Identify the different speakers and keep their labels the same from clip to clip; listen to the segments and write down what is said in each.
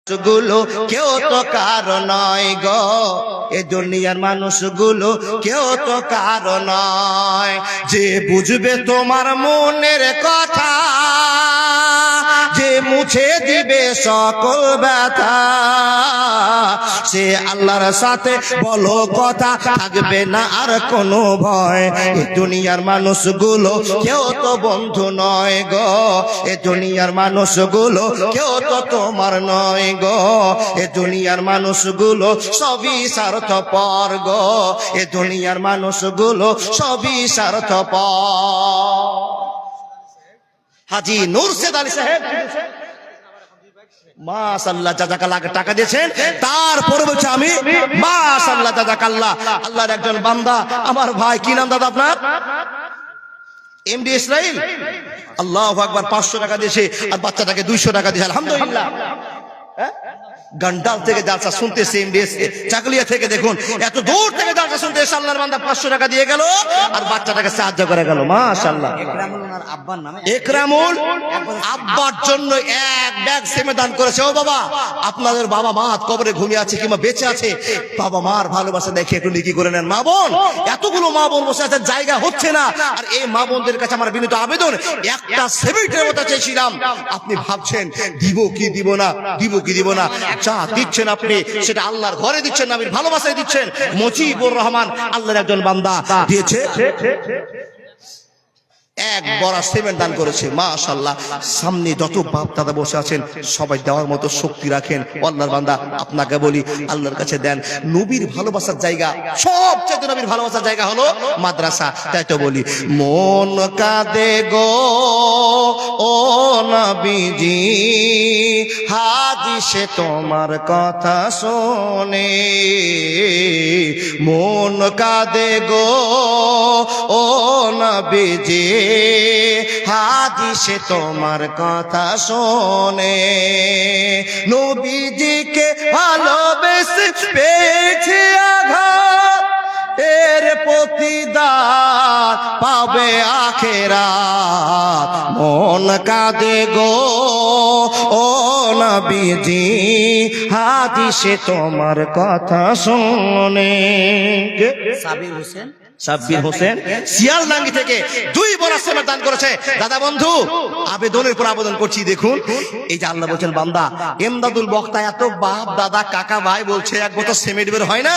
Speaker 1: মানুষগুলো কেউ তো কারো নয় গো, এ দুনিয়ার মানুষগুলো কেউ তো কারো নয়। যে বুঝবে তোমার মনের কথা, যে মুছে দিবে সকল ব্যথা, সে আল্লাহর সাথে বলো কথা, থাকবে না আর কোনো ভয়। এ দুনিয়ার মানুষগুলো কেউ তো বন্ধু নয় গো, এ দুনিয়ার মানুষগুলো কেউ তো তোমার নয় গো, এ দুনিয়ার মানুষগুলো সবই স্বার্থপর গো, এ দুনিয়ার মানুষগুলো সবই স্বার্থপর। হাজী নুরশেদ আলী সাহেব মাশাআল্লাহ জাযাকাল্লাহ টাকা দিয়েছেন, তারপরে বলছে আমি মাশাআল্লাহ জাযাকাল্লাহ। আল্লাহর একজন বান্দা আমার ভাই, কি নাম দাদা আপনার? এমডি ইসরাইল। আল্লাহু আকবার। 500 টাকা দিয়েছে আর বাচ্চাটাকে 200 টাকা দিয়েছে, আলহামদুলিল্লাহ। গন্ডাল থেকে জালসা শুনতেছে, এমডিএসএ চাকলিয়া থেকে দেখুন এত দূর থেকে জালসা শুনতে এসে আল্লাহর বান্দা 500 টাকা দিয়ে গেল আর বাচ্চাটাকে সাহায্য করে গেল। মাশাআল্লাহ। একরামুল আব্বার জন্য এক ব্যাগ সেমে দান করেছে। ও বাবা, আপনাদের বাবা মা কবরে ঘুমিয়ে আছে কিংবা বেঁচে আছে, বাবা মার ভালোবাসা দেখে একটু নেকি করে নেন। মা বোন, এতগুলো মা বোন বসে আছে, জায়গা হচ্ছে না। আর এই মা বোনদের কাছে আমার বিনীত আবেদন, একটা সেমিটের মতো চেয়েছিলাম। আপনি ভাবছেন দিব কি দিব না, দিব কি দিব না, যা দিচ্ছেন আপনি সেটা আল্লাহর ঘরে দিচ্ছেন, নবীর ভালোবাসায় দিচ্ছেন। মুজিবুর রহমান আল্লাহর একজন বান্দা দিয়েছে এক বড় সিমেন্ট দান করেছে। মাশাআল্লাহ। সামনে যত বাপ দাদা বসে আছেন সবাই দেওয়ার মতো শক্তি রাখেন। আল্লাহর বান্দা আপনাকে বলি, আল্লাহর কাছে দেন। নবীর ভালোবাসার জায়গা, সবচেয়ে নবীর ভালোবাসার জায়গা হলো মাদ্রাসা। তাই তো বলি, মন কাঁদে গো ও নবীজি, হাদিসে তোমার কথা শোনে। মন কাঁদে গো ও নবীজি, হাদিসে তোমার কথা শোনে। নবীজিকে ভালোবেসে পেয়েছে আঘাত, এর প্রতিদান পাবে আখেরাত। মন কাঁদে গো ও নবীজি, হাদিসে তোমার কথা শোনে।
Speaker 2: সাবির হোসেন,
Speaker 1: সাব্বির হোসেন শিয়ালদাঙ্গি থেকে 2 বড় সেমেন্ট দান করেছে। দাদা বন্ধু, আবেদনের পর আবেদন করছি। দেখুন এই যে আল্লাহ বলছেন বান্দা, এমদাদুল বক্তা এত বাপ দাদা কাকা ভাই বলছে এক বোতল সিমেন্ট বের হয় না,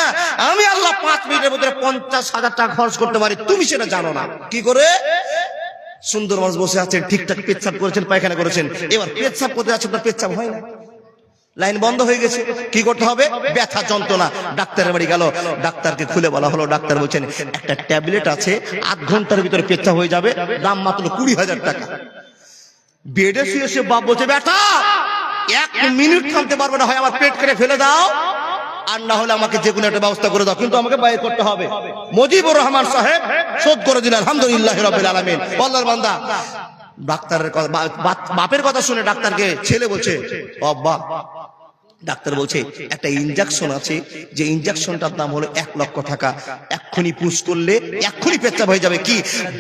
Speaker 1: আমি আল্লাহ 5 মিনিটের মধ্যে 50,000 টাকা খরচ করতে পারি। তুমি সেটা জানো না। কি করে? সুন্দর মানুষ বসে আছেন, ঠিকঠাক পেচ্ছাপ করেছেন, পায়খানা করেছেন, এবার পেচ্ছাপ করতে যাচ্ছেন, তার পেচ্ছাপ হয় না, লাইন বন্ধ হয়ে গেছে। কি করতে হবে? ব্যথা যন্ত্রণা, ডাক্তারের বাড়ি গেল, ডাক্তারকে খুলে বলা হলো, ডাক্তার বলছেন একটা ট্যাবলেট আছে, 8 ঘন্টার ভিতরে পেচ্ছাপ হয়ে যাবে, দাম মাত্র 20,000 টাকা। বেডে শুয়ে শুয়ে বাপ বলছে, ব্যথা 1 মিনিট থামতে পারবে না, হয় আমার পেট কেটে ফেলে দাও আর না হলে আমাকে যে কোনো একটা ব্যবস্থা করে দাও, কিন্তু আমাকে বাইরে করতে হবে। মুজিবুর রহমান সাহেব শোধ করে দিলেন, আলহামদুলিল্লাহ রাব্বিল আলামিন। আল্লাহর বান্দা ডাক্তারের কথা, বাপের কথা শুনে ডাক্তারকে ছেলে বলছে, বাবা ডাক্তার বলছে একটা ইনজেকশন আছে, যে ইনজেকশনটার দাম হলো 1 লক্ষ টাকা, এক্ষুনি পুশ করলে এক্ষুনি পেচ্ছাপ হয়ে যাবে। কি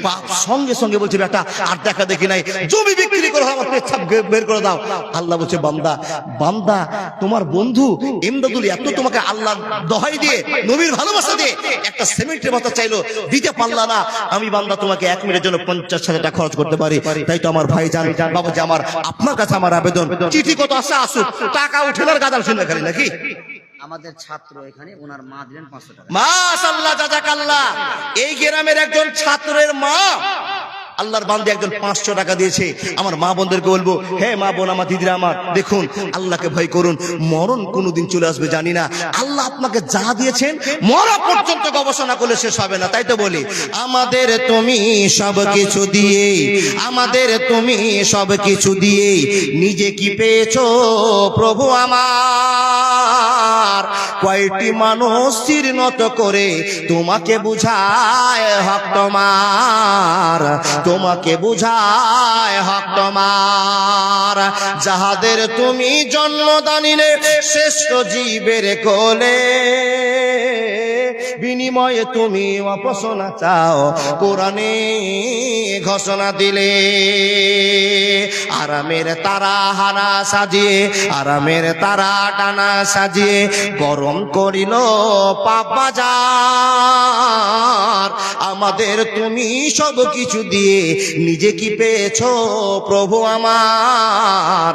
Speaker 1: বাপ সঙ্গে সঙ্গে বলছে, বেটা আর দেখা দেখি নাই, জমি বিক্রি করে আমার পেচ্ছাপ বের করে দাও। আল্লাহ বলছে, বান্দা বান্দা তোমার বন্ধু ইমদাদুল এত তোমাকে আল্লাহ দহাই দিয়ে নবীর ভালোবাসা দিয়ে একটা সিমেন্টের মতো চাইলো, দিতে পারলা না, আমি বান্দা তোমাকে 1 মিনিটের জন্য 50,000 টাকা খরচ করতে পারি। তাই তো আমার ভাই জান, বাবা যে আমার আপনার কাছে আমার আবেদন, চিঠি কত আসে আসুক, টাকা উঠে না গাদাল শুনে খালি নাকি।
Speaker 2: আমাদের ছাত্র এখানে, ওনার মা দিলেন 500 টাকা।
Speaker 1: মাশাআল্লাহ জাযাকাল্লাহ। এই গ্রামের একজন ছাত্রের মা আল্লাহর বান্দা একজন 500 টাকা দিয়েছে। আমার মা বোনদেরকে বলবো, হে মা বোন, আমার দিদিরা আমার, দেখুন আল্লাহকে ভয় করুন, মরণ কোনদিন চলে আসবে জানি না। আল্লাহ আপনাকে যা দিয়েছেন মরা পর্যন্ত গবেষণা করলে শেষ হবে না। তাই তো বলি, আমাদের তুমি সব কিছু দিয়ে, আমাদের তুমি সব কিছু দিয়ে নিজে কি পেয়েছো প্রভু আমার, কয়টি মানুষ চিরনত করে তোমাকে বুঝায় হক তোমার, তোমাকে বুঝায় হক তোমার। যাহাদের তুমি জন্ম দানিলে শ্রেষ্ঠ জীবের কোলে, বিনিময়ে তুমি অপসনা চাও, কোরআনে ঘোষণা দিলে। আরামের তারা হানা সাজিয়ে, আরামের তারা টানা সাজিয়ে গরম করিল পাপ বাজার। আমাদের তুমি সব কিছু দিয়ে নিজে কি পেয়েছো প্রভু আমার?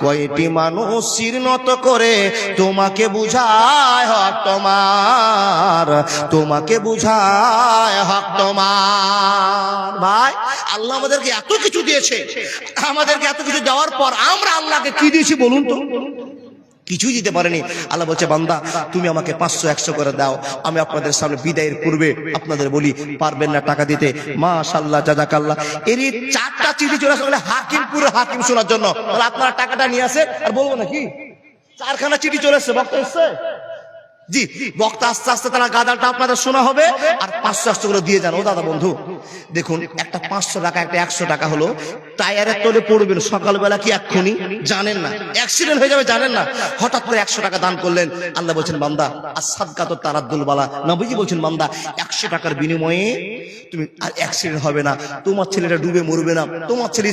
Speaker 1: কয়টি মানুষ শির নত করে তোমাকে বুঝায় হক তোমার, তোমাকে বুঝায় হক তোমার। ভাই, আল্লাহ আমাদেরকে এত কিছু দিয়েছে, আমাদেরকে এত কিছু দেওয়ার পর আমরা আল্লাহকে কি দিয়েছি বলুন তো? কিছুই দিতে পারেনি। আল্লাহ বলছে, বান্দা তুমি আমাকে 500-100 করে দাও, আমি আপনাদের সামনে বিদায়ের পূর্বে আপনাদের বলি, পারবেন না টাকা দিতে, মাশাআল্লাহ জাযাকাল্লাহ। এরই 4টা চিঠি চলে আসলে হাকিমপুরের হাকিম শোনার জন্য। তাহলে আপনারা টাকাটা নিয়ে আসে আর বলবো নাকি? 4খানা চিঠি চলে এসছে, বক্তা এসছে। জি, বক্তা আস্তে আস্তে তারা গাদালটা আপনাদের শোনা হবে আর 500-100 করে দিয়ে যান। ও দাদা বন্ধু দেখুন, একটা 500 টাকা একটা 100 টাকা হলো, টায়ারের তলে পড়বেন সকালবেলা কি এক্ষুনি জানেন না, অ্যাক্সিডেন্ট হয়ে যাবে জানেন না, হঠাৎ করে 100 টাকা দান করলেন। আল্লাহ বলছেন, বান্দা as-সাদকাতু তারাদ্দুল বালা। নবীজি বলছেন, বান্দা 100 টাকার বিনিময়ে তুমি আর অ্যাক্সিডেন্ট হবে না, তোমার ছেলেটা ডুবে মরবে না, তোমার ছেলে